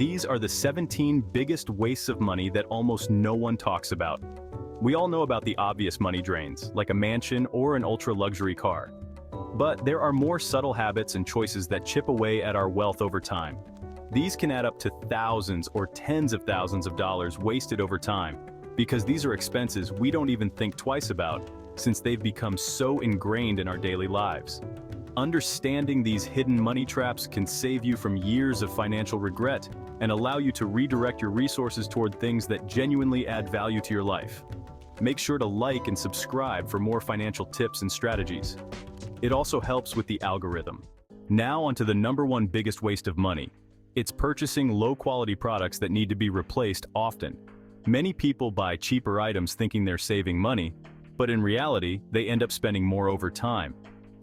these are the 17 biggest wastes of money that almost no one talks about. We all know about the obvious money drains, like a mansion or an ultra-luxury car. But there are more subtle habits and choices that chip away at our wealth over time. These can add up to thousands or tens of thousands of dollars wasted over time, because these are expenses we don't even think twice about, since they've become so ingrained in our daily lives. Understanding these hidden money traps can save you from years of financial regret and allow you to redirect your resources toward things that genuinely add value to your life. Make sure to like and subscribe for more financial tips and strategies. It also helps with the algorithm. Now onto the number one biggest waste of money. It's purchasing low-quality products that need to be replaced often. Many people buy cheaper items thinking they're saving money, but in reality, they end up spending more over time.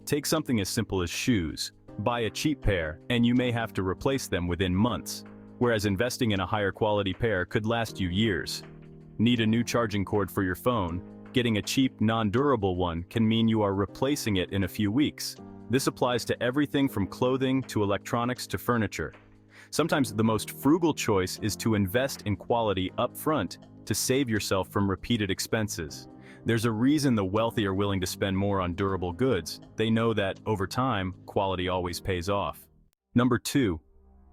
Take something as simple as shoes. Buy a cheap pair, and you may have to replace them within months, whereas investing in a higher quality pair could last you years. Need a new charging cord for your phone? Getting a cheap, non-durable one can mean you are replacing it in a few weeks. This applies to everything from clothing to electronics to furniture. Sometimes the most frugal choice is to invest in quality up front to save yourself from repeated expenses. There's a reason the wealthy are willing to spend more on durable goods. They know that, over time, quality always pays off. Number 2.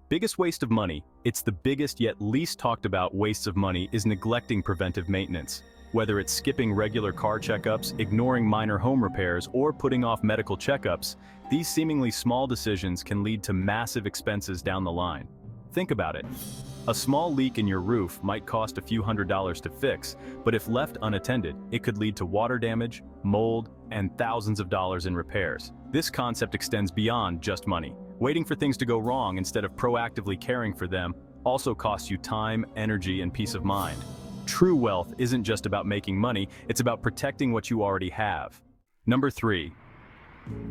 Biggest waste of money. It's the biggest yet least talked about wastes of money is neglecting preventive maintenance. Whether it's skipping regular car checkups, ignoring minor home repairs, or putting off medical checkups, these seemingly small decisions can lead to massive expenses down the line. Think about it. A small leak in your roof might cost a few $100s to fix, but if left unattended, it could lead to water damage, mold, and thousands of dollars in repairs. This concept extends beyond just money. Waiting for things to go wrong instead of proactively caring for them also costs you time, energy, and peace of mind. True wealth isn't just about making money, it's about protecting what you already have. Number 3.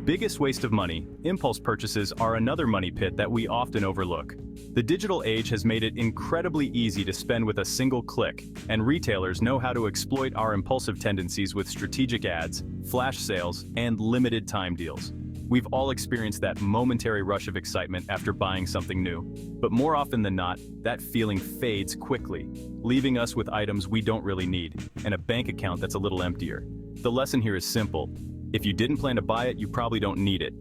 Biggest waste of money. Impulse purchases are another money pit that we often overlook. The digital age has made it incredibly easy to spend with a single click, and retailers know how to exploit our impulsive tendencies with strategic ads, flash sales, and limited time deals. We've all experienced that momentary rush of excitement after buying something new, but more often than not, that feeling fades quickly, leaving us with items we don't really need, and a bank account that's a little emptier. The lesson here is simple. If you didn't plan to buy it, you probably don't need it.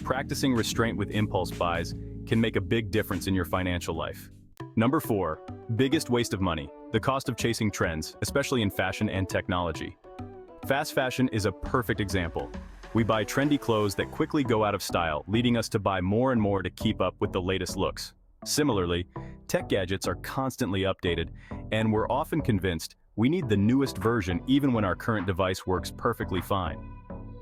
Practicing restraint with impulse buys can make a big difference in your financial life. Number 4. Biggest waste of money. The cost of chasing trends, especially in fashion and technology. Fast fashion is a perfect example. We buy trendy clothes that quickly go out of style, leading us to buy more and more to keep up with the latest looks. Similarly, tech gadgets are constantly updated, and we're often convinced we need the newest version even when our current device works perfectly fine.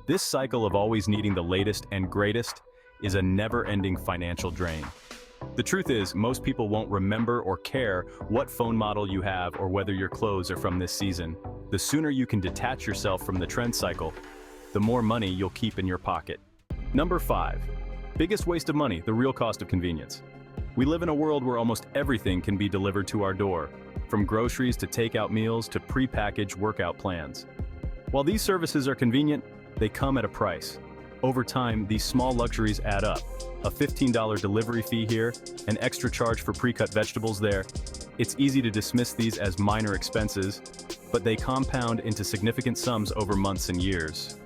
This cycle of always needing the latest and greatest is a never-ending financial drain. The truth is, most people won't remember or care what phone model you have or whether your clothes are from this season. The sooner you can detach yourself from the trend cycle, the more money you'll keep in your pocket. Number 5. Biggest waste of money, the real cost of convenience. We live in a world where almost everything can be delivered to our door, from groceries to takeout meals to prepackaged workout plans. While these services are convenient, they come at a price. Over time, these small luxuries add up. A $15 delivery fee here, an extra charge for pre-cut vegetables there. It's easy to dismiss these as minor expenses, but they compound into significant sums over months and years.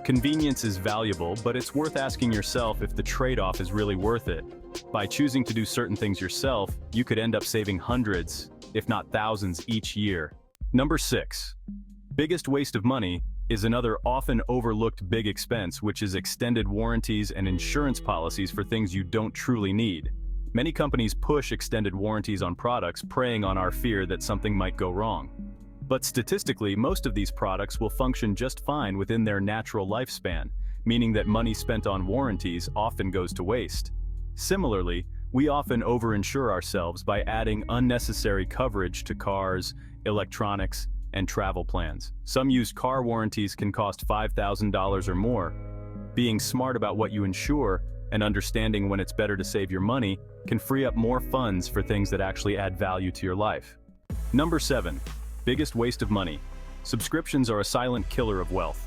Convenience is valuable, but it's worth asking yourself if the trade-off is really worth it. By choosing to do certain things yourself, you could end up saving hundreds, if not thousands, each year. Number 6. Biggest waste of money is another often overlooked big expense, which is extended warranties and insurance policies for things you don't truly need. Many companies push extended warranties on products, preying on our fear that something might go wrong. But statistically, most of these products will function just fine within their natural lifespan, meaning that money spent on warranties often goes to waste. Similarly, we often overinsure ourselves by adding unnecessary coverage to cars, electronics, and travel plans. Some used car warranties can cost $5,000 or more. Being smart about what you insure and understanding when it's better to save your money can free up more funds for things that actually add value to your life. Number 7. Biggest waste of money. Subscriptions are a silent killer of wealth.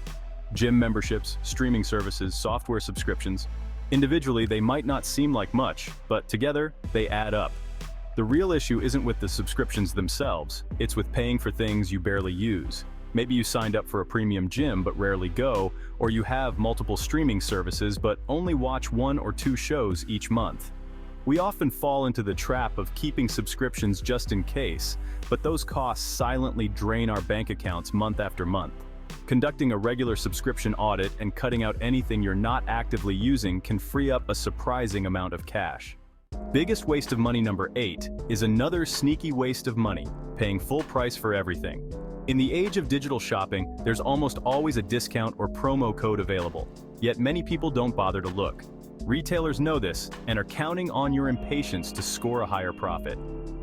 Gym memberships, streaming services, software subscriptions. Individually, they might not seem like much, but together, they add up. The real issue isn't with the subscriptions themselves, it's with paying for things you barely use. Maybe you signed up for a premium gym but rarely go, or you have multiple streaming services but only watch 1 or 2 shows each month. We often fall into the trap of keeping subscriptions just in case, but those costs silently drain our bank accounts month after month. Conducting a regular subscription audit and cutting out anything you're not actively using can free up a surprising amount of cash. Biggest waste of money number 8 is another sneaky waste of money, paying full price for everything. In the age of digital shopping, there's almost always a discount or promo code available, yet many people don't bother to look. Retailers know this and are counting on your impatience to score a higher profit.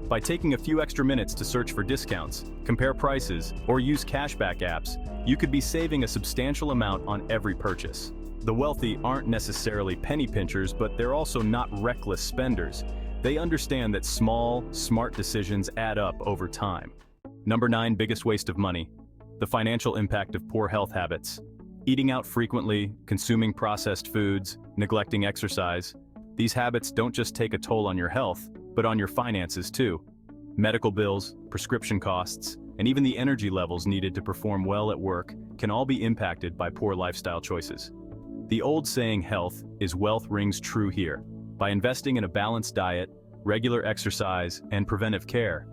By taking a few extra minutes to search for discounts, compare prices, or use cashback apps, you could be saving a substantial amount on every purchase. The wealthy aren't necessarily penny pinchers, but they're also not reckless spenders. They understand that small, smart decisions add up over time. Number 9 biggest waste of money: the financial impact of poor health habits. Eating out frequently, consuming processed foods, neglecting exercise. These habits don't just take a toll on your health, but on your finances too. Medical bills, prescription costs, and even the energy levels needed to perform well at work can all be impacted by poor lifestyle choices. The old saying, health is wealth, rings true here. By investing in a balanced diet, regular exercise, and preventive care,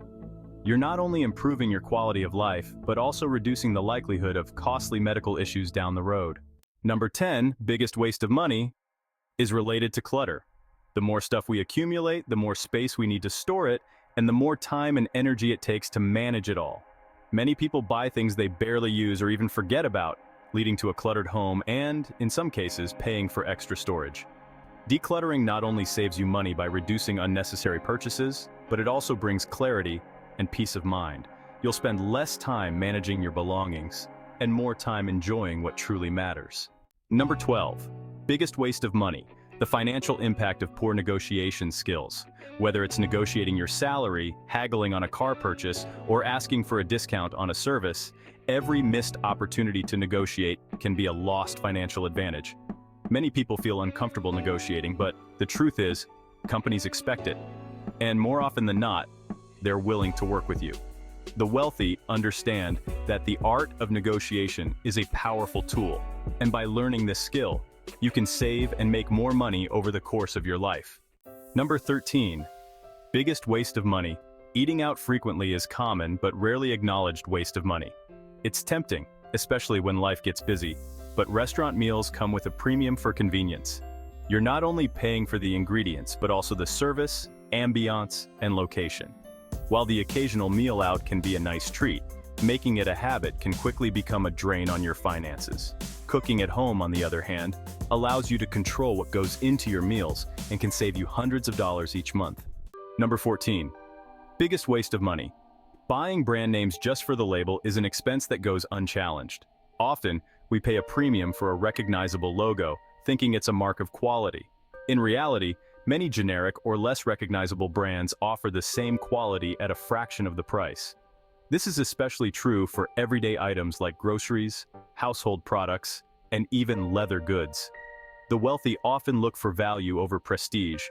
you're not only improving your quality of life, but also reducing the likelihood of costly medical issues down the road. Number 10 biggest waste of money is related to clutter. The more stuff we accumulate, the more space we need to store it, and the more time and energy it takes to manage it all. Many people buy things they barely use or even forget about, leading to a cluttered home and, in some cases, paying for extra storage. Decluttering not only saves you money by reducing unnecessary purchases, but it also brings clarity and peace of mind. You'll spend less time managing your belongings and more time enjoying what truly matters. Number 12, biggest waste of money: the financial impact of poor negotiation skills. Whether it's negotiating your salary, haggling on a car purchase, or asking for a discount on a service, every missed opportunity to negotiate can be a lost financial advantage. Many people feel uncomfortable negotiating, but the truth is, companies expect it. And more often than not, they're willing to work with you. The wealthy understand that the art of negotiation is a powerful tool, and by learning this skill, you can save and make more money over the course of your life. Number 13, biggest waste of money: eating out frequently is common but rarely acknowledged waste of money. It's tempting, especially when life gets busy, but restaurant meals come with a premium for convenience. You're not only paying for the ingredients, but also the service, ambiance, and location. While the occasional meal out can be a nice treat, making it a habit can quickly become a drain on your finances. Cooking at home, on the other hand, allows you to control what goes into your meals and can save you hundreds of dollars each month. Number 14, biggest waste of money: buying brand names just for the label is an expense that goes unchallenged. Often, we pay a premium for a recognizable logo, thinking it's a mark of quality. In reality, many generic or less recognizable brands offer the same quality at a fraction of the price. This is especially true for everyday items like groceries, household products, and even leather goods. The wealthy often look for value over prestige,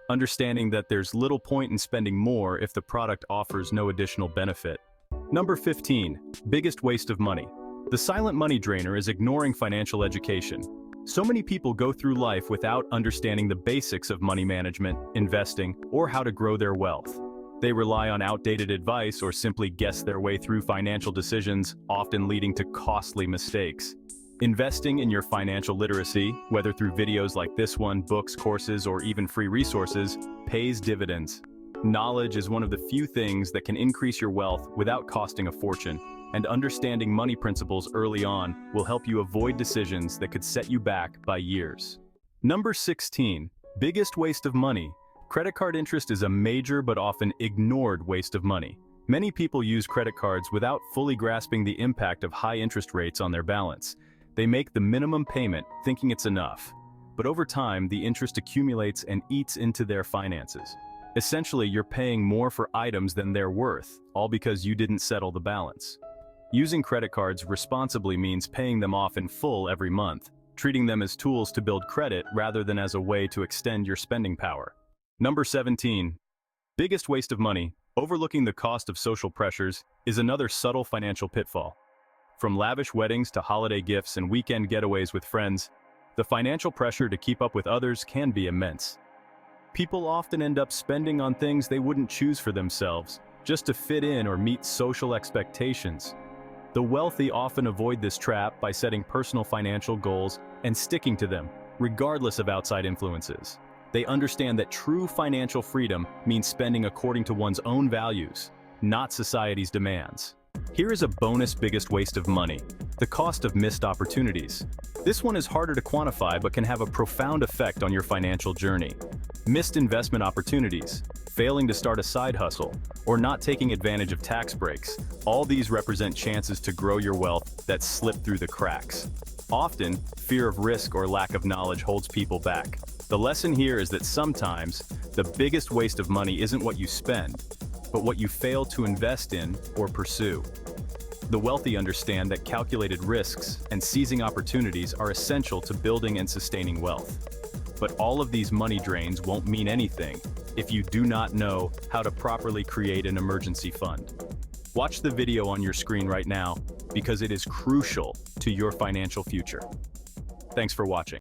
understanding that there's little point in spending more if the product offers no additional benefit. Number 15, biggest waste of money: the silent money drainer is ignoring financial education. So many people go through life without understanding the basics of money management, investing, or how to grow their wealth. They rely on outdated advice or simply guess their way through financial decisions, often leading to costly mistakes. Investing in your financial literacy, whether through videos like this one, books, courses, or even free resources, pays dividends. Knowledge is one of the few things that can increase your wealth without costing a fortune, and understanding money principles early on will help you avoid decisions that could set you back by years. Number 16, biggest waste of money: credit card interest is a major but often ignored waste of money. Many people use credit cards without fully grasping the impact of high interest rates on their balance. They make the minimum payment thinking it's enough, but over time the interest accumulates and eats into their finances. Essentially, you're paying more for items than they're worth, all because you didn't settle the balance. Using credit cards responsibly means paying them off in full every month, treating them as tools to build credit rather than as a way to extend your spending power. Number 17, Biggest waste of money, overlooking the cost of social pressures, is another subtle financial pitfall. From lavish weddings to holiday gifts and weekend getaways with friends, the financial pressure to keep up with others can be immense. People often end up spending on things they wouldn't choose for themselves, just to fit in or meet social expectations. The wealthy often avoid this trap by setting personal financial goals and sticking to them, regardless of outside influences. They understand that true financial freedom means spending according to one's own values, not society's demands. Here is a bonus biggest waste of money: the cost of missed opportunities. This one is harder to quantify but can have a profound effect on your financial journey. Missed investment opportunities, failing to start a side hustle, or not taking advantage of tax breaks. All these represent chances to grow your wealth that slip through the cracks. Often, fear of risk or lack of knowledge holds people back. The lesson here is that sometimes, the biggest waste of money isn't what you spend, but what you fail to invest in or pursue. The wealthy understand that calculated risks and seizing opportunities are essential to building and sustaining wealth. But all of these money drains won't mean anything if you do not know how to properly create an emergency fund. Watch the video on your screen right now because it is crucial to your financial future. Thanks for watching.